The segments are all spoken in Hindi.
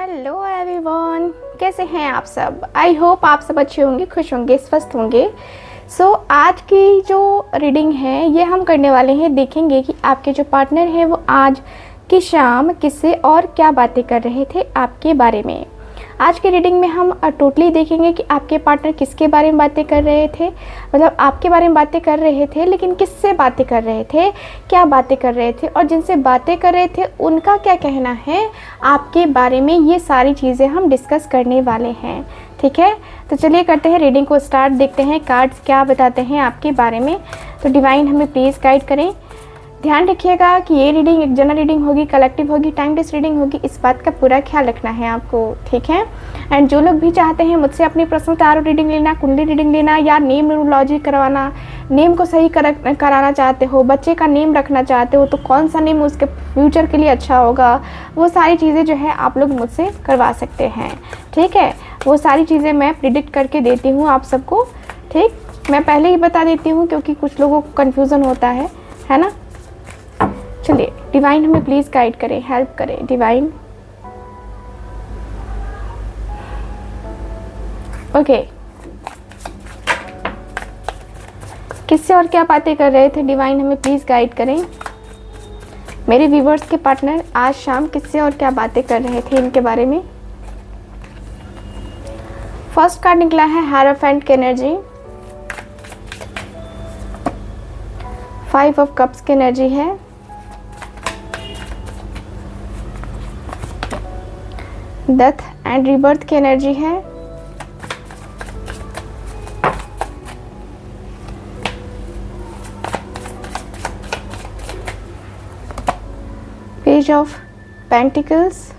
हेलो एवरीवन, कैसे हैं आप सब। आई होप आप सब अच्छे होंगे, खुश होंगे, स्वस्थ होंगे। आज की जो रीडिंग है ये हम करने वाले हैं, देखेंगे कि आपके जो पार्टनर हैं वो आज की शाम किससे और क्या बातें कर रहे थे आपके बारे में। आज की रीडिंग में हम टोटली देखेंगे कि आपके पार्टनर किसके बारे में बातें कर रहे थे, मतलब आपके बारे में बातें कर रहे थे, लेकिन किससे बातें कर रहे थे, क्या बातें कर रहे थे, और जिनसे बातें कर रहे थे उनका क्या कहना है आपके बारे में। ये सारी चीज़ें हम डिस्कस करने वाले हैं, ठीक है। तो चलिए करते हैं रीडिंग को स्टार्ट, देखते हैं कार्ड्स क्या बताते हैं आपके बारे में। तो डिवाइन हमें प्लीज़ गाइड करें। ध्यान रखिएगा कि ये रीडिंग एक जनरल रीडिंग होगी, कलेक्टिव होगी, टाइमलेस रीडिंग होगी, इस बात का पूरा ख्याल रखना है आपको, ठीक है। एंड जो लोग भी चाहते हैं मुझसे अपनी पर्सनल टारो रीडिंग लेना, कुंडली रीडिंग लेना, या नेम न्यूमरोलॉजी करवाना, नेम को सही कराना चाहते हो, बच्चे का नेम रखना चाहते हो तो कौन सा नेम उसके फ्यूचर के लिए अच्छा होगा, वो सारी चीज़ें जो है आप लोग मुझसे करवा सकते हैं, ठीक है। वो सारी चीज़ें मैं प्रिडिक्ट करके देती हूँ आप सबको, ठीक। मैं पहले ही बता देती हूँ क्योंकि कुछ लोगों को कन्फ्यूज़न होता है ना। चलिए डिवाइन हमें प्लीज़ गाइड करें, हेल्प करें डिवाइन। ओके, किससे और क्या बातें कर रहे थे डिवाइन, हमें प्लीज़ गाइड करें। मेरे व्यूवर्स के पार्टनर आज शाम किससे और क्या बातें कर रहे थे इनके बारे में। फर्स्ट कार्ड निकला है हायरोफेंट की एनर्जी, 5 ऑफ कप्स की एनर्जी है, डेथ एंड रीबर्थ की एनर्जी है, page of pentacles,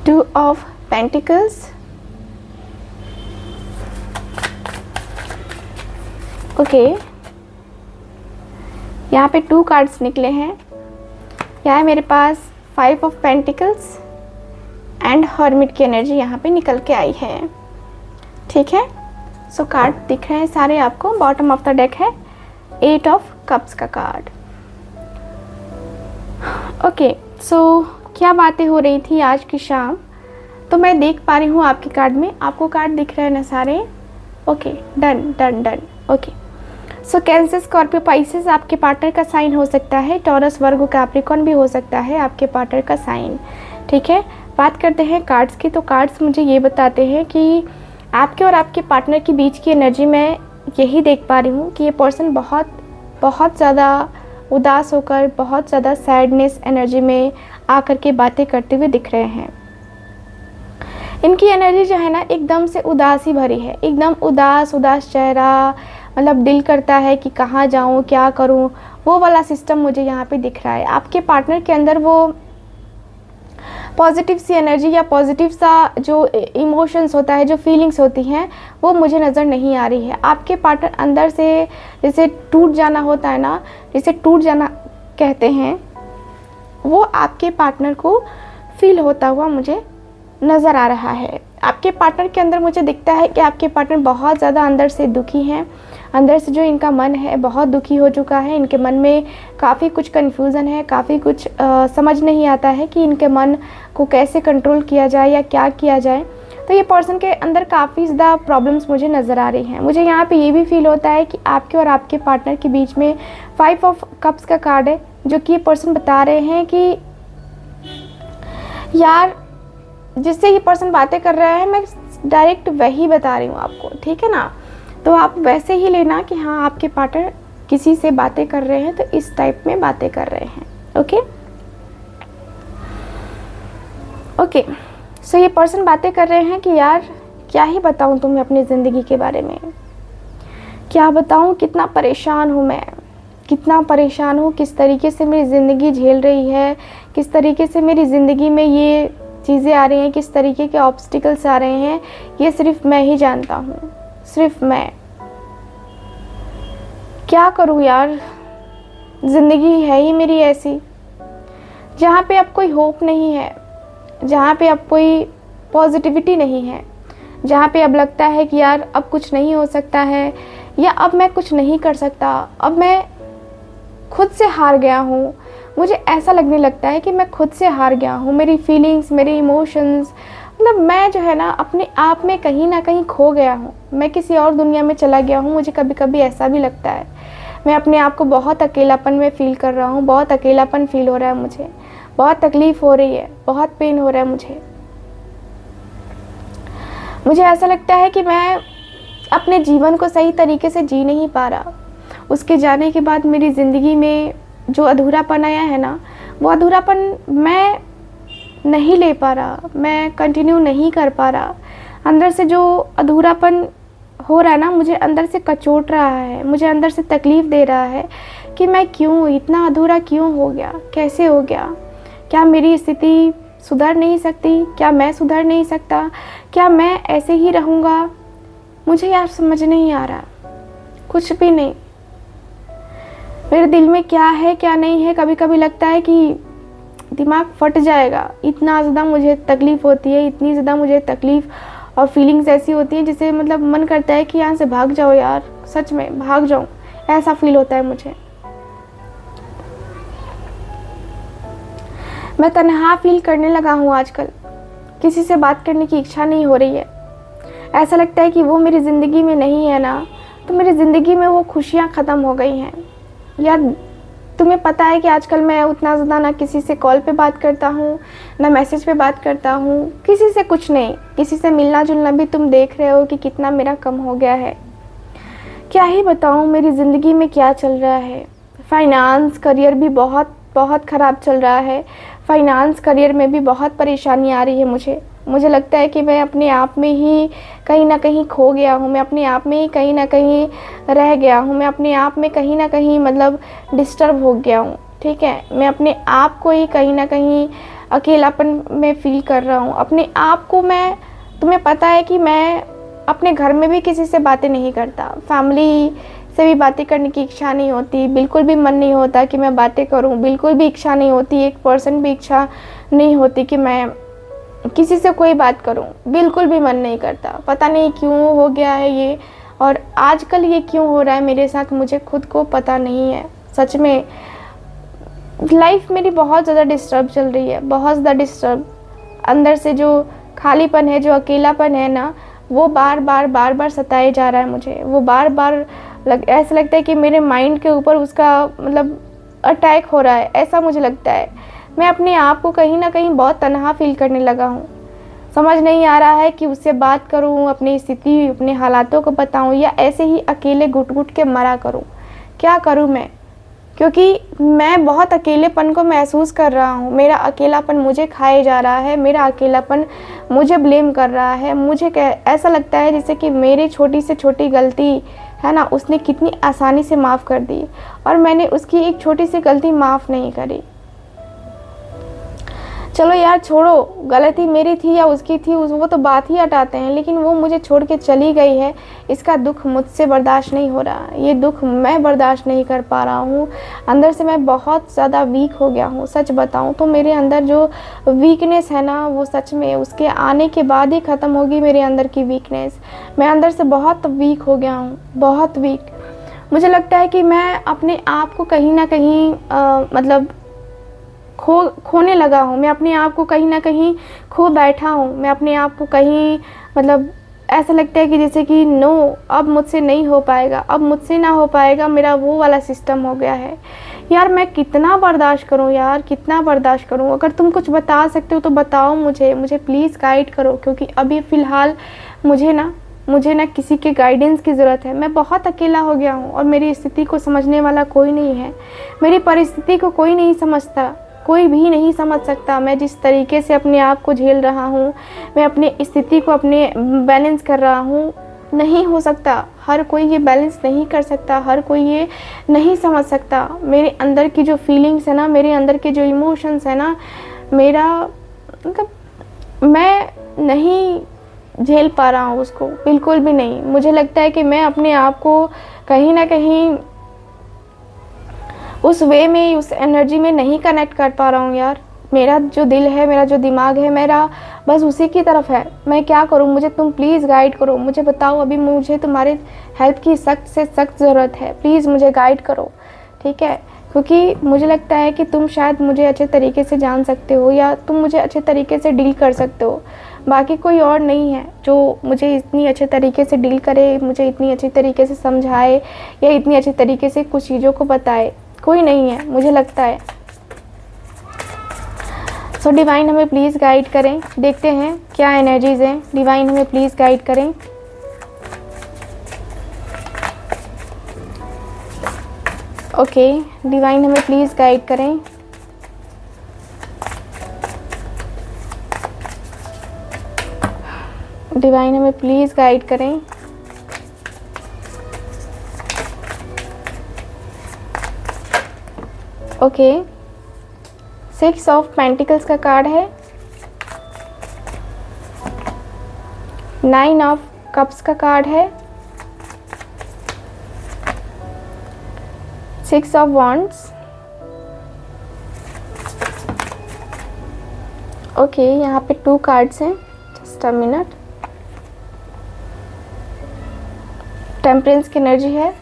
two of pentacles, okay. यहाँ पे 2 कार्ड्स निकले हैं। यहाँ है मेरे पास 5 ऑफ पेंटिकल्स एंड हर्मिट की एनर्जी यहाँ पे निकल के आई है, ठीक है। सो कार्ड दिख रहे हैं सारे आपको। बॉटम ऑफ द डेक है 8 ऑफ कप्स का कार्ड, ओके। सो क्या बातें हो रही थी आज की शाम, तो मैं देख पा रही हूँ आपके कार्ड में, आपको कार्ड दिख रहे हैं ना सारे, okay. Done done done, okay. So Cancer, Scorpio, Pisces आपके पार्टनर का साइन हो सकता है, टॉरस, वर्गो, कैप्रिकॉर्न भी हो सकता है आपके पार्टनर का साइन, ठीक है। बात करते हैं कार्ड्स की। तो कार्ड्स मुझे ये बताते हैं कि आपके और आपके पार्टनर के बीच की एनर्जी में यही देख पा रही हूँ कि ये पर्सन बहुत ज़्यादा उदास होकर, बहुत ज़्यादा सैडनेस एनर्जी में आकर के बातें करते हुए दिख रहे हैं। इनकी एनर्जी जो है ना एकदम से उदासी भरी है, एकदम उदास चेहरा, मतलब दिल करता है कि कहाँ जाऊँ, क्या करूँ, वो वाला सिस्टम मुझे यहाँ पे दिख रहा है। आपके पार्टनर के अंदर वो पॉजिटिव सी एनर्जी या पॉजिटिव सा जो इमोशंस होता है, जो फीलिंग्स होती हैं, वो मुझे नज़र नहीं आ रही है। आपके पार्टनर अंदर से जैसे टूट जाना होता है ना, जैसे टूट जाना कहते हैं, वो आपके पार्टनर को फील होता हुआ मुझे नज़र आ रहा है। आपके पार्टनर के अंदर मुझे दिखता है कि आपके पार्टनर बहुत ज़्यादा अंदर से दुखी हैं, अंदर से जो इनका मन है बहुत दुखी हो चुका है। इनके मन में काफ़ी कुछ कन्फ्यूज़न है, काफ़ी कुछ समझ नहीं आता है कि इनके मन को कैसे कंट्रोल किया जाए या क्या किया जाए। तो ये पर्सन के अंदर काफ़ी ज़्यादा प्रॉब्लम्स मुझे नज़र आ रही हैं। मुझे यहाँ पे ये भी फील होता है कि आपके और आपके पार्टनर के बीच में 5 ऑफ कप्स का कार्ड है, जो कि ये पर्सन बता रहे हैं कि यार जिससे ये पर्सन बातें कर रहा है मैं डायरेक्ट वही बता रही हूँ आपको, ठीक है ना। तो आप वैसे ही लेना कि हाँ आपके पार्टनर किसी से बातें कर रहे हैं तो इस टाइप में बातें कर रहे हैं, ओके ओके। सो ये पर्सन बातें कर रहे हैं कि यार क्या ही बताऊँ तुम्हें अपनी ज़िंदगी के बारे में, क्या बताऊँ, कितना परेशान हूँ मैं, कितना परेशान हूँ, किस तरीके से मेरी ज़िंदगी झेल रही है, किस तरीके से मेरी ज़िंदगी में ये चीज़ें आ रही हैं, किस तरीके के ऑब्स्टिकल्स आ रहे हैं, ये सिर्फ मैं ही जानता हूँ, सिर्फ मैं। क्या करूँ यार, ज़िंदगी है ही मेरी ऐसी जहाँ पे अब कोई होप नहीं है, जहाँ पे अब कोई पॉजिटिविटी नहीं है, जहाँ पे अब लगता है कि यार अब कुछ नहीं हो सकता है, या अब मैं कुछ नहीं कर सकता, अब मैं खुद से हार गया हूँ। मुझे ऐसा लगने लगता है कि मैं खुद से हार गया हूँ। मेरी फीलिंग्स, मेरे इमोशंस, मतलब मैं जो है ना अपने आप में कहीं ना कहीं खो गया हूँ। मैं किसी और दुनिया में चला गया हूँ। मुझे कभी कभी ऐसा भी लगता है। मैं अपने आप को बहुत अकेलापन में फ़ील कर रहा हूँ। बहुत अकेलापन फ़ील हो रहा है मुझे। बहुत तकलीफ़ हो रही है। बहुत पेन हो रहा है मुझे। मुझे ऐसा लगता है कि मैं अपने जीवन को सही तरीके से जी नहीं पा रहा। उसके जाने के बाद मेरी ज़िंदगी में जो अधूरापन आया है ना, वो अधूरापन मैं नहीं ले पा रहा। मैं कंटिन्यू नहीं कर पा रहा। अंदर से जो अधूरापन हो रहा है ना, मुझे अंदर से कचोट रहा है। मुझे अंदर से तकलीफ़ दे रहा है कि मैं क्यों इतना अधूरा क्यों हो गया, कैसे हो गया। क्या मेरी स्थिति सुधर नहीं सकती? क्या मैं सुधर नहीं सकता? क्या मैं ऐसे ही रहूँगा? मुझे यार समझ नहीं आ रहा, कुछ भी नहीं। मेरे दिल में क्या है क्या नहीं है, कभी कभी लगता है कि दिमाग फट जाएगा। इतना ज़्यादा मुझे तकलीफ़ होती है, इतनी ज़्यादा मुझे तकलीफ़ और फीलिंग्स ऐसी होती हैं जिसे मतलब मन करता है कि यहाँ से भाग जाओ यार, सच में भाग जाऊँ, ऐसा फील होता है मुझे। मैं तन्हा फील करने लगा हूँ आजकल। किसी से बात करने की इच्छा नहीं हो रही है। ऐसा लगता है कि वो मेरी ज़िंदगी में नहीं है ना, तो मेरी ज़िंदगी में वो खुशियाँ ख़त्म हो गई हैं। यार तुम्हें पता है कि आजकल मैं उतना ज़्यादा ना किसी से कॉल पे बात करता हूँ, ना मैसेज पे बात करता हूँ, किसी से कुछ नहीं। किसी से मिलना जुलना भी तुम देख रहे हो कि कितना मेरा कम हो गया है। क्या ही बताऊँ मेरी ज़िंदगी में क्या चल रहा है। फाइनेंस करियर भी बहुत बहुत ख़राब चल रहा है। फाइनेंस करियर में भी बहुत परेशानी आ रही है मुझे लगता है कि मैं अपने आप में ही कहीं ना कहीं खो गया हूँ। मैं अपने आप में ही कहीं ना कहीं रह गया हूँ। मैं अपने आप में कहीं ना कहीं मतलब डिस्टर्ब हो गया हूँ। ठीक है, मैं अपने आप को ही कहीं ना कहीं अकेलापन में फ़ील कर रहा हूँ। अपने आप को मैं, तुम्हें पता है कि मैं अपने घर में भी किसी से बातें नहीं करता। फैमिली से भी बातें करने की इच्छा नहीं होती। बिल्कुल भी मन नहीं होता कि मैं बातें करूं। बिल्कुल भी इच्छा नहीं होती। 1% भी इच्छा नहीं होती कि मैं किसी से कोई बात करूं। बिल्कुल भी मन नहीं करता। पता नहीं क्यों हो गया है ये, और आजकल ये क्यों हो रहा है मेरे साथ, मुझे खुद को पता नहीं है। सच में लाइफ मेरी बहुत ज़्यादा डिस्टर्ब चल रही है, बहुत ज़्यादा डिस्टर्ब। अंदर से जो खालीपन है, जो अकेलापन है ना, वो बार बार सताए जा रहा है मुझे। वो बार बार ऐसा लगता है कि मेरे माइंड के ऊपर उसका मतलब अटैक हो रहा है, ऐसा मुझे लगता है। मैं अपने आप को कहीं ना कहीं बहुत तन्हा फील करने लगा हूँ। समझ नहीं आ रहा है कि उससे बात करूँ, अपनी स्थिति, अपने हालातों को बताऊँ, या ऐसे ही अकेले घुट घुट के मरा करूँ। क्या करूँ मैं? क्योंकि मैं बहुत अकेलेपन को महसूस कर रहा हूँ। मेरा अकेलापन मुझे खाए जा रहा है। मेरा अकेलापन मुझे ब्लेम कर रहा है। मुझे ऐसा लगता है जैसे कि मेरी छोटी से छोटी गलती है ना, उसने कितनी आसानी से माफ़ कर दी, और मैंने उसकी एक छोटी सी गलती माफ़ नहीं करी। चलो यार छोड़ो, गलती मेरी थी या उसकी थी, वो तो बात ही हटाते हैं, लेकिन वो मुझे छोड़ के चली गई है। इसका दुख मुझसे बर्दाश्त नहीं हो रहा। ये दुख मैं बर्दाश्त नहीं कर पा रहा हूँ। अंदर से मैं बहुत ज़्यादा वीक हो गया हूँ। सच बताऊँ तो मेरे अंदर जो वीकनेस है ना, वो सच में उसके आने के बाद ही ख़त्म होगी मेरे अंदर की वीकनेस। मैं अंदर से बहुत वीक हो गया हूँ, बहुत वीक। मुझे लगता है कि मैं अपने आप को कहीं ना कहीं मतलब खोने लगा हूँ। मैं अपने आप को कहीं ना कहीं खो बैठा हूँ। मैं अपने आप को कहीं मतलब ऐसा लगता है कि जैसे कि नो, अब मुझसे नहीं हो पाएगा, अब मुझसे ना हो पाएगा। मेरा वो वाला सिस्टम हो गया है। यार मैं कितना बर्दाश्त करूँ यार, कितना बर्दाश्त करूँ? अगर तुम कुछ बता सकते हो तो बताओ मुझे प्लीज़ गाइड करो, क्योंकि अभी फ़िलहाल मुझे ना किसी के गाइडेंस की ज़रूरत है। मैं बहुत अकेला हो गया हूँ और मेरी स्थिति को समझने वाला कोई नहीं है। मेरी परिस्थिति को कोई नहीं समझता, कोई भी नहीं समझ सकता। मैं जिस तरीके से अपने आप को झेल रहा हूँ, मैं अपनी स्थिति को अपने बैलेंस कर रहा हूँ, नहीं हो सकता। हर कोई ये बैलेंस नहीं कर सकता, हर कोई ये नहीं समझ सकता। मेरे अंदर की जो फीलिंग्स है ना, मेरे अंदर के जो इमोशंस है ना, मेरा मतलब मैं नहीं झेल पा रहा हूँ उसको, बिल्कुल भी नहीं। मुझे लगता है कि मैं अपने आप को कहीं ना कहीं उस वे में, उस एनर्जी में नहीं कनेक्ट कर पा रहा हूँ यार। मेरा जो दिल है, मेरा जो दिमाग है, मेरा बस उसी की तरफ है। मैं क्या करूँ? मुझे तुम प्लीज़ गाइड करो, मुझे बताओ। अभी मुझे तुम्हारे हेल्प की सख्त से सख्त ज़रूरत है। प्लीज़ मुझे गाइड करो, ठीक है? क्योंकि मुझे लगता है कि तुम शायद मुझे अच्छे तरीके से जान सकते हो या तुम मुझे अच्छे तरीके से डील कर सकते हो। बाकी कोई और नहीं है जो मुझे इतनी अच्छे तरीके से डील करे, मुझे इतनी अच्छी तरीके से समझाए या इतनी अच्छी तरीके से कुछ चीज़ों को बताए, कोई नहीं है मुझे लगता है। सो डिवाइन हमें प्लीज़ गाइड करें, देखते हैं क्या एनर्जीज़ हैं। डिवाइन हमें प्लीज़ गाइड करें। ओके, डिवाइन हमें प्लीज़ गाइड करें। डिवाइन हमें प्लीज़ गाइड करें। ओके, 6 ऑफ पेंटिकल्स का कार्ड है, 9 ऑफ कप्स का कार्ड है, 6 ऑफ वॉन्ड्स। ओके, यहाँ पे 2 कार्ड्स हैं, जस्ट अ मिनट। टेम्परेंस की एनर्जी है।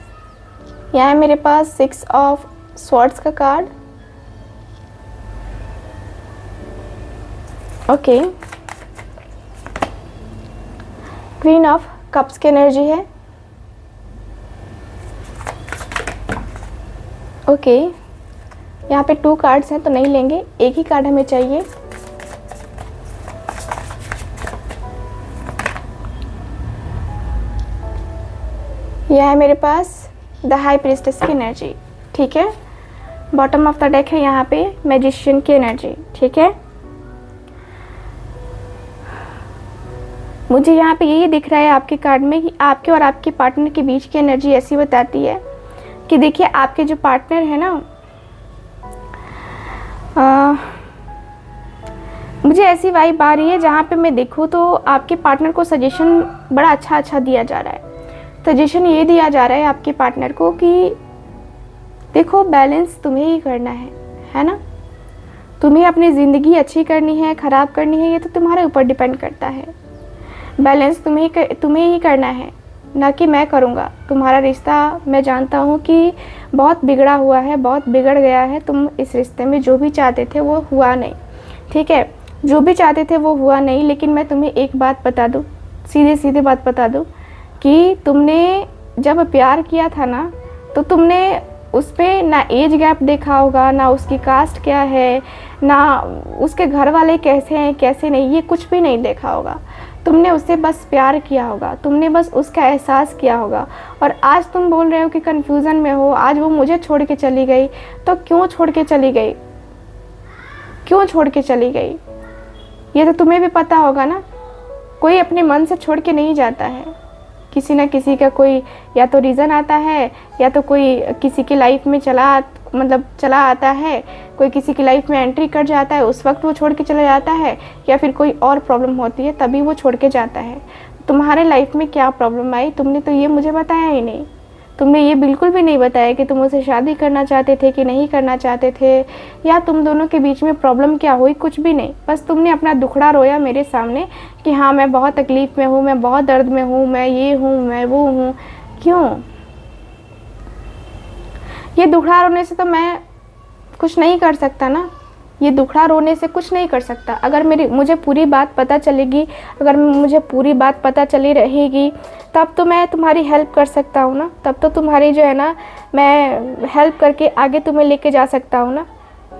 यहाँ है मेरे पास 6 ऑफ स्वॉर्ड्स का card. Okay, queen of cups की एनर्जी है। ओके, यहाँ पे 2 कार्ड्स हैं तो नहीं लेंगे, एक ही कार्ड हमें चाहिए। यह है मेरे पास द हाई प्रीस्टेस की एनर्जी, ठीक है। बॉटम ऑफ द डेक है यहाँ पे मैजिशियन की एनर्जी, ठीक है। मुझे यहाँ पे यही दिख रहा है आपके कार्ड में कि आपके और आपके पार्टनर के बीच की एनर्जी ऐसी बताती है कि देखिए आपके जो पार्टनर है ना, मुझे ऐसी वाइब आ रही है जहाँ पे मैं देखूँ तो आपके पार्टनर को सजेशन बड़ा अच्छा दिया जा रहा है। सजेशन ये दिया जा रहा है आपके पार्टनर को कि देखो बैलेंस तुम्हें ही करना है ना। तुम्हें अपनी ज़िंदगी अच्छी करनी है, ख़राब करनी है, ये तो तुम्हारे ऊपर डिपेंड करता है। बैलेंस तुम्हें ही करना है, ना कि मैं करूँगा। तुम्हारा रिश्ता मैं जानता हूँ कि बहुत बिगड़ा हुआ है, बहुत बिगड़ गया है। तुम इस रिश्ते में जो भी चाहते थे वो हुआ नहीं, ठीक है। जो भी चाहते थे वो हुआ नहीं, लेकिन मैं तुम्हें एक बात बता दूँ, सीधे बात बता दूँ कि तुमने जब प्यार किया था ना, तो तुमने उस पर ना एज गैप देखा होगा, ना उसकी कास्ट क्या है, ना उसके घर वाले कैसे हैं कैसे नहीं, ये कुछ भी नहीं देखा होगा। तुमने उससे बस प्यार किया होगा, तुमने बस उसका एहसास किया होगा। और आज तुम बोल रहे हो कि कन्फ्यूज़न में हो, आज वो मुझे छोड़ के चली गई। तो क्यों छोड़ के चली गई, क्यों छोड़ के चली गई, ये तो तुम्हें भी पता होगा ना। कोई अपने मन से छोड़ के नहीं जाता है, किसी ना किसी का कोई या तो रीज़न आता है, या तो कोई किसी की लाइफ में चला आता है, कोई किसी की लाइफ में एंट्री कर जाता है, उस वक्त वो छोड़ के चला जाता है, या फिर कोई और प्रॉब्लम होती है तभी वो छोड़ के जाता है। तुम्हारे लाइफ में क्या प्रॉब्लम आई, तुमने तो ये मुझे बताया ही नहीं। तुमने ये बिल्कुल भी नहीं बताया कि तुम उससे शादी करना चाहते थे कि नहीं करना चाहते थे, या तुम दोनों के बीच में प्रॉब्लम क्या हुई, कुछ भी नहीं। बस तुमने अपना दुखड़ा रोया मेरे सामने कि हाँ मैं बहुत तकलीफ़ में हूँ, मैं बहुत दर्द में हूँ, मैं ये हूँ, मैं वो हूँ। क्यों? ये दुखड़ा रोने से तो मैं कुछ नहीं कर सकता ना, ये दुखड़ा रोने से कुछ नहीं कर सकता। अगर मुझे पूरी बात पता चलेगी, अगर मुझे पूरी बात पता चली रहेगी, तब तो मैं तुम्हारी हेल्प कर सकता हूँ ना, तब तो तुम्हारी जो है ना मैं हेल्प करके आगे तुम्हें लेके जा सकता हूँ ना।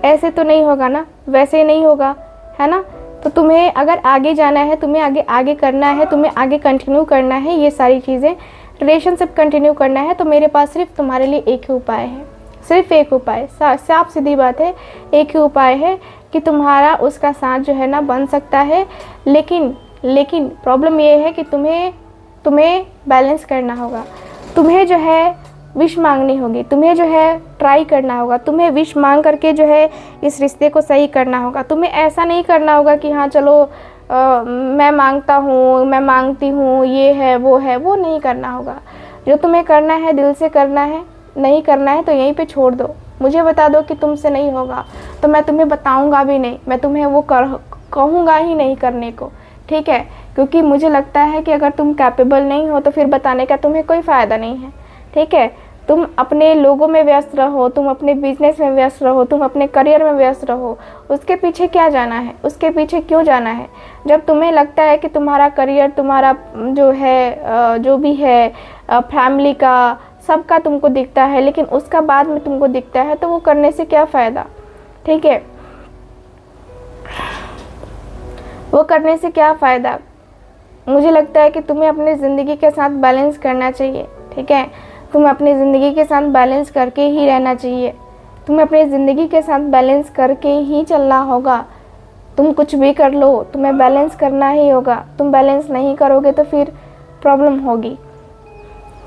ऐसे तो नहीं होगा ना, वैसे नहीं होगा, है ना। तो तुम्हें अगर आगे जाना है, तुम्हें आगे करना है, तुम्हें आगे कंटिन्यू करना है, ये सारी चीज़ें रिलेशनशिप कंटिन्यू करना है, तो मेरे पास सिर्फ तुम्हारे लिए एक ही उपाय है, सिर्फ एक उपाय, साफ सीधी बात है, एक ही उपाय है कि तुम्हारा उसका साथ जो है ना बन सकता है। लेकिन प्रॉब्लम ये है कि तुम्हें बैलेंस करना होगा, तुम्हें जो है विश मांगनी होगी, तुम्हें जो है ट्राई करना होगा, तुम्हें विश मांग करके जो है इस रिश्ते को सही करना होगा। तुम्हें ऐसा नहीं करना होगा कि हाँ चलो मैं मांगता हूँ, मैं मांगती हूँ, ये है, वो नहीं करना होगा। जो तुम्हें करना है दिल से करना है, नहीं करना है तो यहीं पे छोड़ दो। मुझे बता दो कि तुमसे नहीं होगा तो मैं तुम्हें बताऊंगा भी नहीं, मैं तुम्हें वो कहूँगा ही नहीं करने को, ठीक है। क्योंकि मुझे लगता है कि अगर तुम कैपेबल नहीं हो तो फिर बताने का तुम्हें कोई फ़ायदा नहीं है, ठीक है। तुम अपने लोगों में व्यस्त रहो, तुम अपने बिजनेस में व्यस्त रहो, तुम अपने करियर में व्यस्त रहो। उसके पीछे क्या जाना है, उसके पीछे क्यों जाना है? जब तुम्हें लगता है कि तुम्हारा करियर, तुम्हारा जो है जो भी है फैमिली का, सबका तुमको दिखता है, लेकिन उसका बाद में तुमको दिखता है, तो वो करने से क्या फ़ायदा? ठीक है, वो करने से क्या फ़ायदा? मुझे लगता है कि तुम्हें अपनी ज़िंदगी के साथ बैलेंस करना चाहिए। ठीक है, तुम्हें अपनी ज़िंदगी के साथ बैलेंस करके ही रहना चाहिए। तुम्हें अपनी ज़िंदगी के साथ बैलेंस करके ही चलना होगा। तुम कुछ भी कर लो, तुम्हें बैलेंस करना ही होगा। तुम बैलेंस नहीं करोगे तो फिर प्रॉब्लम होगी।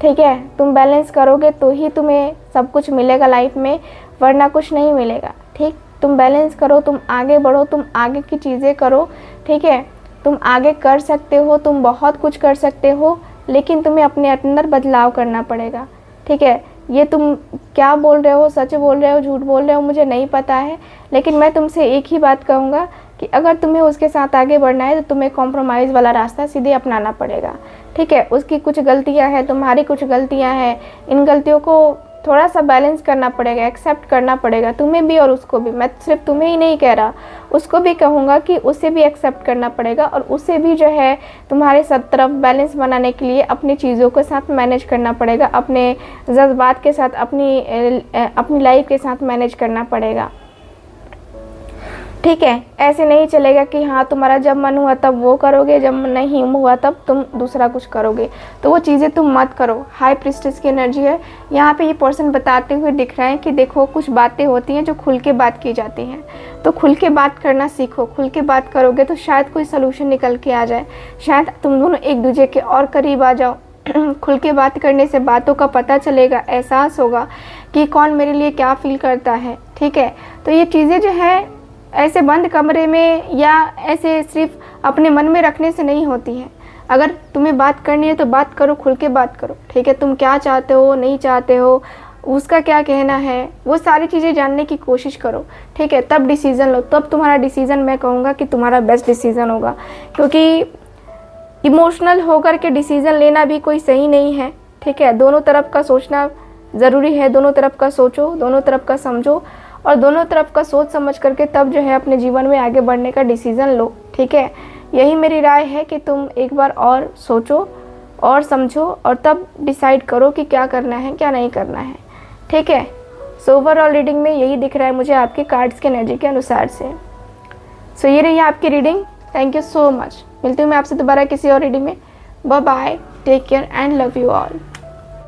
ठीक है, तुम बैलेंस करोगे तो ही तुम्हें सब कुछ मिलेगा लाइफ में, वरना कुछ नहीं मिलेगा। ठीक, तुम बैलेंस करो, तुम आगे बढ़ो, तुम आगे की चीज़ें करो। ठीक है, तुम आगे कर सकते हो, तुम बहुत कुछ कर सकते हो, लेकिन तुम्हें अपने अंदर बदलाव करना पड़ेगा। ठीक है, ये तुम क्या बोल रहे हो, सच बोल रहे हो, झूठ बोल रहे हो, मुझे नहीं पता है, लेकिन मैं तुमसे एक ही बात कहूँगा कि अगर तुम्हें उसके साथ आगे बढ़ना है तो तुम्हें कॉम्प्रोमाइज़ वाला रास्ता सीधे अपनाना पड़ेगा। ठीक है, उसकी कुछ गलतियाँ हैं, तुम्हारी कुछ गलतियाँ हैं, इन गलतियों को थोड़ा सा बैलेंस करना पड़ेगा, एक्सेप्ट करना पड़ेगा, तुम्हें भी और उसको भी। मैं सिर्फ तुम्हें ही नहीं कह रहा, उसको भी कहूँगा कि उसे भी एक्सेप्ट करना पड़ेगा, और उसे भी जो है तुम्हारे सब तरफ बैलेंस बनाने के लिए अपनी चीज़ों के साथ मैनेज करना पड़ेगा, अपने जज्बात के साथ, अपनी लाइफ के साथ मैनेज करना पड़ेगा। ठीक है, ऐसे नहीं चलेगा कि हाँ तुम्हारा जब मन हुआ तब वो करोगे, जब नहीं हुआ तब तुम दूसरा कुछ करोगे, तो वो चीज़ें तुम मत करो। हाई प्रिस्टेस की एनर्जी है यहाँ पे। ये पर्सन बताते हुए दिख रहा है कि देखो, कुछ बातें होती हैं जो खुल के बात की जाती हैं, तो खुल के बात करना सीखो। खुल के बात करोगे तो शायद कोई सलूशन निकल के आ जाए, शायद तुम दोनों एक दूसरे के और करीब आ जाओ। खुल के बात करने से बातों का पता चलेगा, एहसास होगा कि कौन मेरे लिए क्या फील करता है। ठीक है, तो ये चीज़ें जो है ऐसे बंद कमरे में या ऐसे सिर्फ अपने मन में रखने से नहीं होती हैं। अगर तुम्हें बात करनी है तो बात करो, खुल के बात करो। ठीक है, तुम क्या चाहते हो, नहीं चाहते हो, उसका क्या कहना है, वो सारी चीज़ें जानने की कोशिश करो। ठीक है, तब डिसीज़न लो, तब तुम्हारा डिसीज़न मैं कहूँगा कि तुम्हारा बेस्ट डिसीज़न होगा। क्योंकि इमोशनल होकर के डिसीज़न लेना भी कोई सही नहीं है। ठीक है, दोनों तरफ का सोचना ज़रूरी है, दोनों तरफ का सोचो, दोनों तरफ का समझो, और दोनों तरफ का सोच समझ करके तब जो है अपने जीवन में आगे बढ़ने का डिसीज़न लो। ठीक है, यही मेरी राय है कि तुम एक बार और सोचो और समझो, और तब डिसाइड करो कि क्या करना है, क्या नहीं करना है। ठीक है, सो ओवरऑल रीडिंग में यही दिख रहा है मुझे आपके कार्ड्स के एनर्जी के अनुसार से। सो ये रही आपकी reading. Thank you so much. मिलती हूँ मैं आपसे दोबारा किसी और रीडिंग में। Bye bye, take care and love you all.